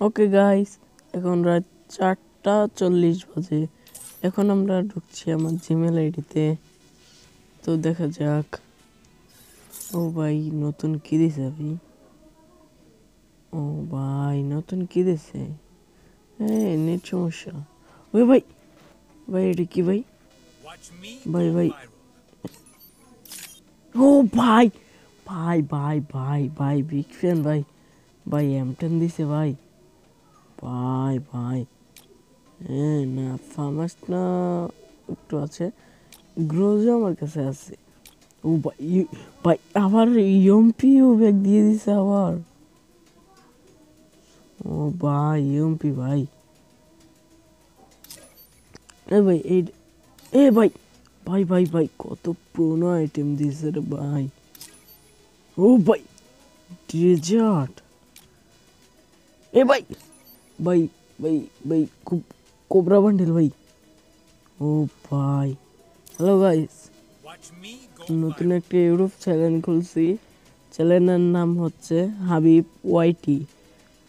Okay guys, এখন রাত 4:40 বাজে। এখন আমরা ঢুকছি আমার জিমেল আইডিতে। তো দেখা যাক। ও ভাই, নতুন কি দিছে ভাই? ও ভাই, নতুন কি দিছে? নেট সমস্যা। ওই ভাই, ভাই এটা কি ভাই? ভাই ভাই, ও ভাই ভাই ভাই ভাই ভাই বিগ ফ্যান ভাই। ভাই M10 দিছে ভাই। ভাই ভাই, না ফার্মাস না, একটু আছে। গ্রোজও আমার কাছে আছে। ও ভাই, ভাই আবার ইউএমপিও ব্যাগ দিয়ে দিছে আবার। ও ভাই ইউএমপি ভাই। ভাই এই, ভাই ভাই ভাই ভাই কত পুরনো আইটেম দিয়েছে রে ভাই। ও ভাই ডেজার্ট। ভাই ভাই ভাই ভাই খুব কোবরা বান্ডেল ভাই। ও ভাই, হ্যালো গাইস, নতুন একটা ইউটিউব চ্যানেল খুলছি। চ্যানেলের নাম হচ্ছে হাবিব ওয়াইটি।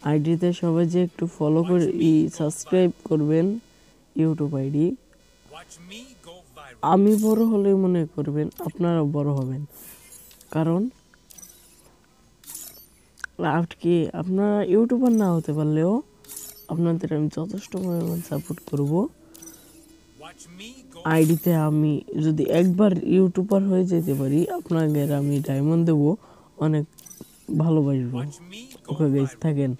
আইডিতে সবাই যে একটু ফলো করে সাবস্ক্রাইব করবেন ইউটিউব আইডি। আমি বড় হলে মনে করবেন আপনারা বড় হবেন, কারণ কি আপনারা ইউটিউবার না হতে পারলেও আপনাদের আমি যথেষ্ট পরিমাণ সাপোর্ট করব। আইডিতে আমি যদি একবার ইউটিউবার হয়ে যেতে পারি, আপনাদের আমি ডায়মন্ড দেবো, অনেক ভালোবাসবো। ওকে গাইস, থাকেন।